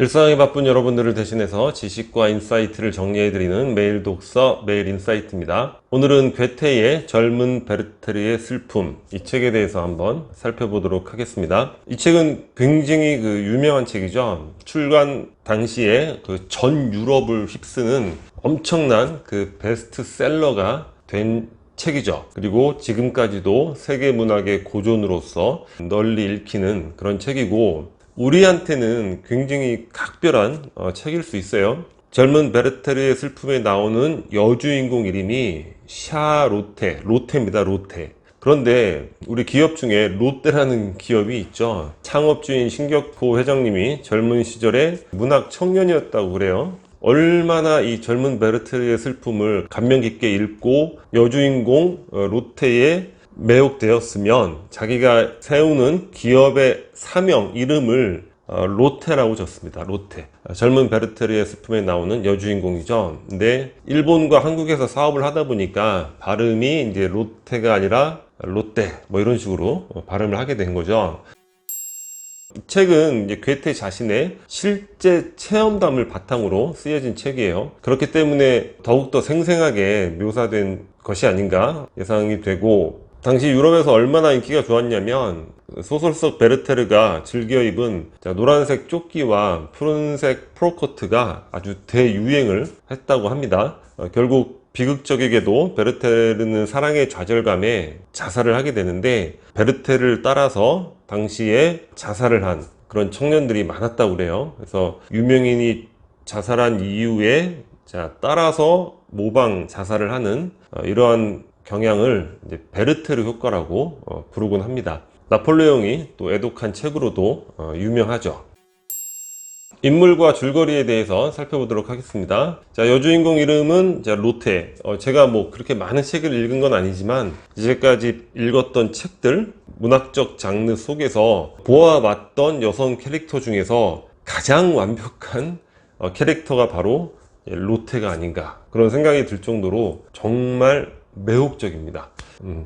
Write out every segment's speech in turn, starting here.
일상이 바쁜 여러분들을 대신해서 지식과 인사이트를 정리해드리는 매일 독서, 매일 인사이트입니다. 오늘은 괴테의 젊은 베르테르의 슬픔, 이 책에 대해서 한번 살펴보도록 하겠습니다. 이 책은 굉장히 유명한 책이죠. 출간 당시에 전 유럽을 휩쓰는 엄청난 베스트셀러가 된 책이죠. 그리고 지금까지도 세계 문학의 고전으로서 널리 읽히는 그런 책이고, 우리한테는 굉장히 각별한 책일 수 있어요. 젊은 베르테르의 슬픔에 나오는 여주인공 이름이 로테입니다. 로테. 그런데 우리 기업 중에 롯데라는 기업이 있죠. 창업주인 신격호 회장님이 젊은 시절에 문학 청년이었다고 그래요. 얼마나 이 젊은 베르테르의 슬픔을 감명 깊게 읽고 여주인공 로테의 매혹되었으면 자기가 세우는 기업의 사명 이름을 로테라고 졌습니다. 로테. 젊은 베르테르의 슬픔에 나오는 여주인공이죠. 근데 일본과 한국에서 사업을 하다 보니까 발음이 이제 로테가 아니라 롯데 뭐 이런 식으로 발음을 하게 된 거죠. 이 책은 이제 괴테 자신의 실제 체험담을 바탕으로 쓰여진 책이에요. 그렇기 때문에 더욱더 생생하게 묘사된 것이 아닌가 예상이 되고, 당시 유럽에서 얼마나 인기가 좋았냐면 소설 속 베르테르가 즐겨 입은 노란색 조끼와 푸른색 프로코트가 아주 대유행을 했다고 합니다. 결국 비극적이게도 베르테르는 사랑의 좌절감에 자살을 하게 되는데, 베르테르를 따라서 당시에 자살을 한 그런 청년들이 많았다고 그래요. 그래서 유명인이 자살한 이후에 따라서 모방 자살을 하는 이러한 경향을 이제 베르테르 효과라고 부르곤 합니다. 나폴레옹이 또 애독한 책으로도 유명하죠. 인물과 줄거리에 대해서 살펴보도록 하겠습니다. 여주인공 이름은 로테. 제가 뭐 그렇게 많은 책을 읽은 건 아니지만 이제까지 읽었던 책들, 문학적 장르 속에서 보아왔던 여성 캐릭터 중에서 가장 완벽한 캐릭터가 바로 로테가 아닌가, 그런 생각이 들 정도로 정말 매혹적입니다.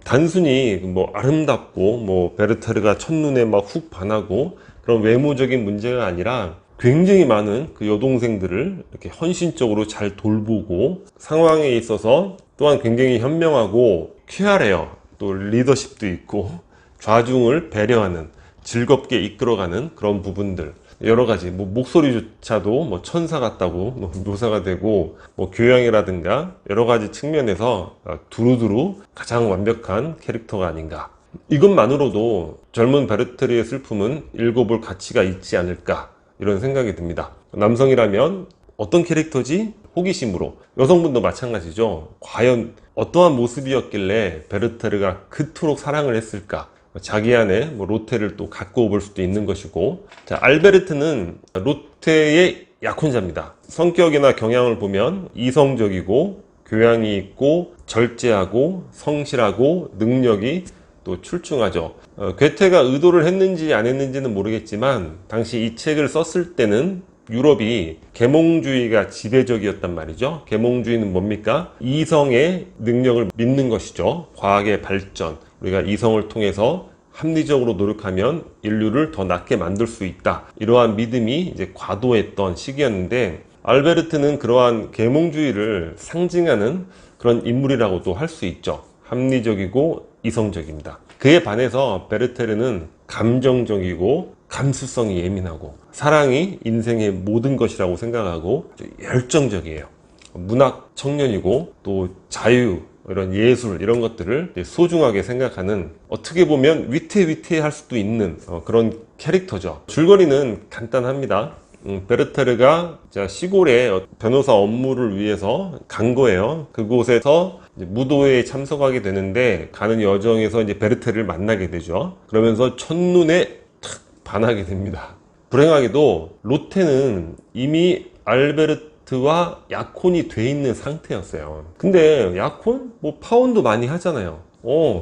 단순히 뭐 아름답고 뭐 베르테르가 첫눈에 막 훅 반하고 그런 외모적인 문제가 아니라 굉장히 많은 여동생들을 이렇게 헌신적으로 잘 돌보고, 상황에 있어서 또한 굉장히 현명하고 쾌활해요. 또 리더십도 있고 좌중을 배려하는, 즐겁게 이끌어가는 그런 부분들, 여러 가지 뭐 목소리조차도 뭐 천사 같다고 묘사가 되고, 뭐 교양이라든가 여러 가지 측면에서 두루두루 가장 완벽한 캐릭터가 아닌가. 이것만으로도 젊은 베르테르의 슬픔은 읽어볼 가치가 있지 않을까, 이런 생각이 듭니다. 남성이라면 어떤 캐릭터지? 호기심으로, 여성분도 마찬가지죠. 과연 어떠한 모습이었길래 베르테르가 그토록 사랑을 했을까? 자기 안에 뭐 로테를 또 갖고 볼 수도 있는 것이고, 알베르트는 로테의 약혼자입니다. 성격이나 경향을 보면 이성적이고 교양이 있고 절제하고 성실하고 능력이 또 출중하죠. 괴테가 의도를 했는지 안 했는지는 모르겠지만 당시 이 책을 썼을 때는 유럽이 계몽주의가 지배적이었단 말이죠. 계몽주의는 뭡니까? 이성의 능력을 믿는 것이죠. 과학의 발전, 우리가 이성을 통해서 합리적으로 노력하면 인류를 더 낫게 만들 수 있다, 이러한 믿음이 이제 과도했던 시기였는데, 알베르트는 그러한 계몽주의를 상징하는 그런 인물이라고도 할 수 있죠. 합리적이고 이성적입니다. 그에 반해서 베르테르는 감정적이고 감수성이 예민하고 사랑이 인생의 모든 것이라고 생각하고 열정적이에요. 문학 청년이고 또 자유, 이런 예술, 이런 것들을 소중하게 생각하는, 어떻게 보면 위태위태할 수도 있는 그런 캐릭터죠. 줄거리는 간단합니다. 베르테르가 시골에 변호사 업무를 위해서 간 거예요. 그곳에서 무도회에 참석하게 되는데, 가는 여정에서 이제 베르테르를 만나게 되죠. 그러면서 첫눈에 탁 반하게 됩니다. 불행하게도 로테는 이미 알베르트와 약혼이 돼 있는 상태였어요. 근데 약혼? 뭐 파혼도 많이 하잖아요.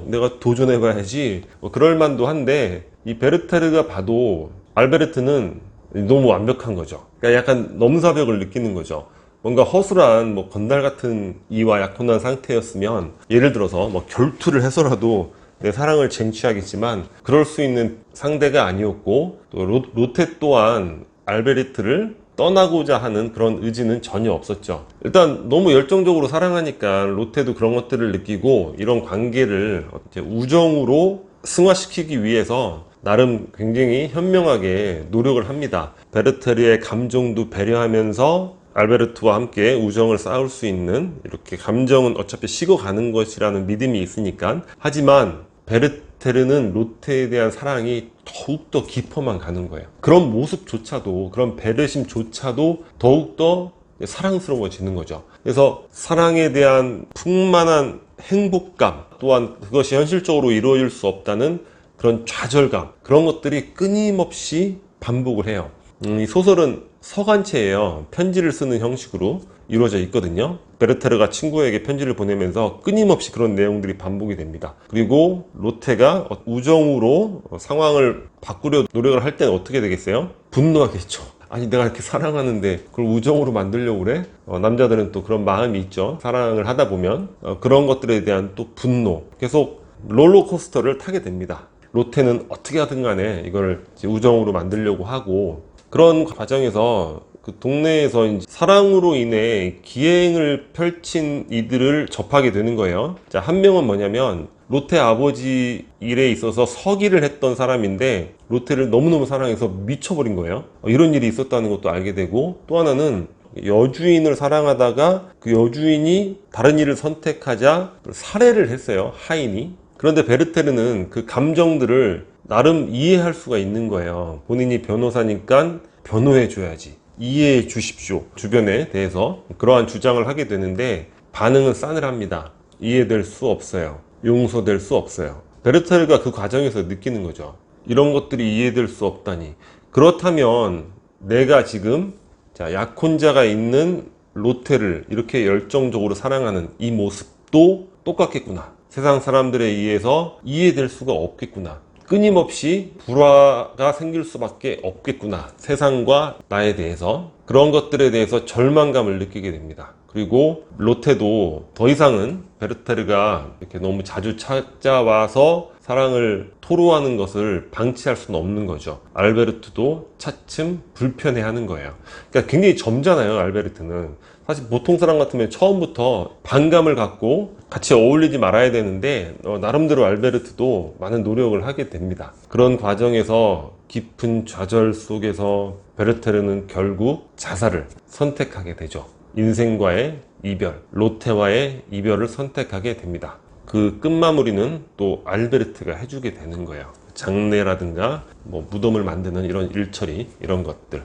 내가 도전해봐야지, 뭐 그럴 만도 한데, 이 베르테르가 봐도 알베르트는 너무 완벽한 거죠. 그러니까 약간 넘사벽을 느끼는 거죠. 뭔가 허술한 뭐 건달 같은 이와 약혼한 상태였으면, 예를 들어서 뭐 결투를 해서라도 내 사랑을 쟁취하겠지만 그럴 수 있는 상대가 아니었고, 또 로테 또한 알베르트를 떠나고자 하는 그런 의지는 전혀 없었죠. 일단 너무 열정적으로 사랑하니까 로테도 그런 것들을 느끼고 이런 관계를 이제 우정으로 승화시키기 위해서 나름 굉장히 현명하게 노력을 합니다. 베르테르의 감정도 배려하면서 알베르트와 함께 우정을 쌓을 수 있는, 이렇게 감정은 어차피 식어가는 것이라는 믿음이 있으니까. 하지만 베르테르는 로테에 대한 사랑이 더욱더 깊어만 가는 거예요. 그런 모습조차도, 그런 배려심조차도 더욱더 사랑스러워지는 거죠. 그래서 사랑에 대한 풍만한 행복감, 또한 그것이 현실적으로 이루어질 수 없다는 그런 좌절감, 그런 것들이 끊임없이 반복을 해요. 이 소설은 서간체예요. 편지를 쓰는 형식으로 이루어져 있거든요. 베르테르가 친구에게 편지를 보내면서 끊임없이 그런 내용들이 반복이 됩니다. 그리고 로테가 우정으로 상황을 바꾸려 노력을 할 때는 어떻게 되겠어요? 분노하겠죠. 아니, 내가 이렇게 사랑하는데 그걸 우정으로 만들려고 그래? 남자들은 또 그런 마음이 있죠. 사랑을 하다 보면 그런 것들에 대한 또 분노, 계속 롤러코스터를 타게 됩니다. 로테는 어떻게 하든 간에 이걸 우정으로 만들려고 하고, 그런 과정에서 그 동네에서 이제 사랑으로 인해 기행을 펼친 이들을 접하게 되는 거예요. 자, 한 명은 뭐냐면 로테 아버지 일에 있어서 서기를 했던 사람인데 로테를 너무너무 사랑해서 미쳐버린 거예요. 이런 일이 있었다는 것도 알게 되고, 또 하나는 여주인을 사랑하다가 그 여주인이 다른 일을 선택하자 살해를 했어요, 하인이. 그런데 베르테르는 그 감정들을 나름 이해할 수가 있는 거예요. 본인이 변호사니까 변호해 줘야지, 이해해 주십시오, 주변에 대해서 그러한 주장을 하게 되는데 반응은 싸늘합니다. 이해될 수 없어요. 용서될 수 없어요. 베르테르가 그 과정에서 느끼는 거죠. 이런 것들이 이해될 수 없다니. 그렇다면 내가 지금 약혼자가 있는 로테를 이렇게 열정적으로 사랑하는 이 모습도 똑같겠구나. 세상 사람들에 의해서 이해될 수가 없겠구나. 끊임없이 불화가 생길 수밖에 없겠구나. 세상과 나에 대해서. 그런 것들에 대해서 절망감을 느끼게 됩니다. 그리고 로테도 더 이상은 베르테르가 이렇게 너무 자주 찾아와서 사랑을 토로하는 것을 방치할 수는 없는 거죠. 알베르트도 차츰 불편해하는 거예요. 그러니까 굉장히 젊잖아요, 알베르트는. 사실 보통 사람 같으면 처음부터 반감을 갖고 같이 어울리지 말아야 되는데 나름대로 알베르트도 많은 노력을 하게 됩니다. 그런 과정에서 깊은 좌절 속에서 베르테르는 결국 자살을 선택하게 되죠. 인생과의 이별, 로테와의 이별을 선택하게 됩니다. 그 끝마무리는 또 알베르트가 해주게 되는 거예요. 장례라든가 무덤을 만드는 이런 일처리, 이런 것들.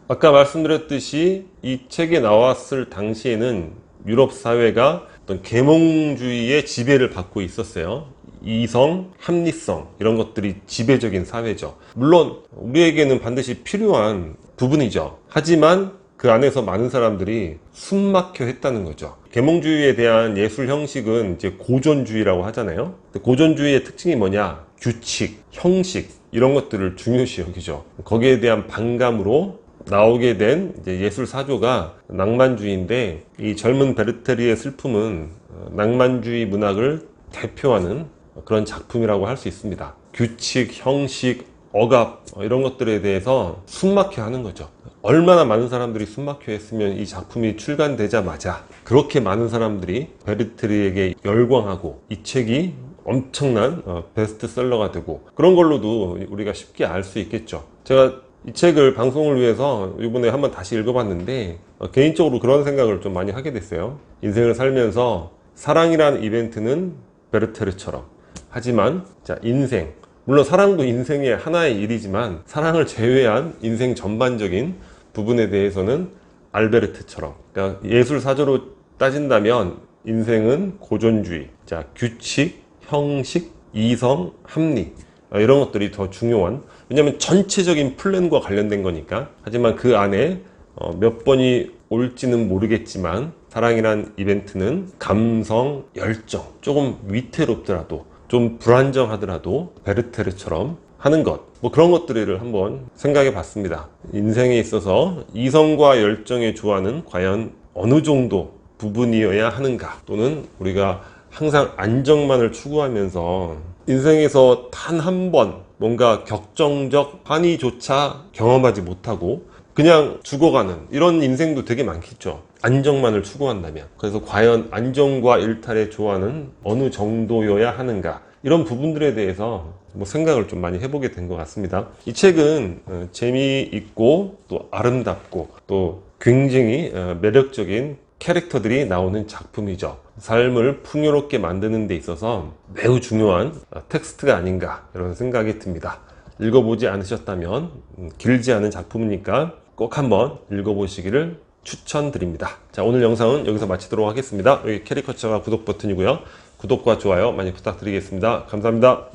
아까 말씀드렸듯이 이 책이 나왔을 당시에는 유럽 사회가 어떤 계몽주의의 지배를 받고 있었어요. 이성, 합리성, 이런 것들이 지배적인 사회죠. 물론 우리에게는 반드시 필요한 부분이죠. 하지만 그 안에서 많은 사람들이 숨막혀 했다는 거죠. 계몽주의에 대한 예술 형식은 이제 고전주의라고 하잖아요. 고전주의의 특징이 뭐냐? 규칙, 형식, 이런 것들을 중요시 여기죠. 거기에 대한 반감으로 나오게 된 이제 예술 사조가 낭만주의인데, 이 젊은 베르테르의 슬픔은 낭만주의 문학을 대표하는 그런 작품이라고 할 수 있습니다. 규칙, 형식, 억압, 이런 것들에 대해서 숨막혀 하는 거죠. 얼마나 많은 사람들이 숨막혀 했으면 이 작품이 출간되자마자 그렇게 많은 사람들이 베르테르에게 열광하고 이 책이 엄청난 베스트셀러가 되고, 그런 걸로도 우리가 쉽게 알 수 있겠죠. 제가 이 책을 방송을 위해서 이번에 한번 다시 읽어봤는데 개인적으로 그런 생각을 좀 많이 하게 됐어요. 인생을 살면서 사랑이라는 이벤트는 베르테르처럼, 하지만 인생, 물론 사랑도 인생의 하나의 일이지만 사랑을 제외한 인생 전반적인 부분에 대해서는 알베르트처럼, 그러니까 예술 사조로 따진다면 인생은 고전주의, 규칙, 형식, 이성, 합리, 이런 것들이 더 중요한, 왜냐하면 전체적인 플랜과 관련된 거니까. 하지만 그 안에 몇 번이 올지는 모르겠지만 사랑이란 이벤트는 감성, 열정, 조금 위태롭더라도, 좀 불안정하더라도 베르테르처럼 하는 것, 그런 것들을 한번 생각해 봤습니다. 인생에 있어서 이성과 열정의 조화는 과연 어느 정도 부분이어야 하는가, 또는 우리가 항상 안정만을 추구하면서 인생에서 단 한 번 뭔가 격정적 환희조차 경험하지 못하고 그냥 죽어가는 이런 인생도 되게 많겠죠. 안정만을 추구한다면. 그래서 과연 안정과 일탈의 조화는 어느 정도여야 하는가, 이런 부분들에 대해서 생각을 좀 많이 해보게 된 것 같습니다. 이 책은 재미있고 또 아름답고 또 굉장히 매력적인 캐릭터들이 나오는 작품이죠. 삶을 풍요롭게 만드는 데 있어서 매우 중요한 텍스트가 아닌가, 이런 생각이 듭니다. 읽어보지 않으셨다면 길지 않은 작품이니까 꼭 한번 읽어보시기를 추천드립니다. 자, 오늘 영상은 여기서 마치도록 하겠습니다. 여기 캐리커처가 구독 버튼이고요. 구독과 좋아요 많이 부탁드리겠습니다. 감사합니다.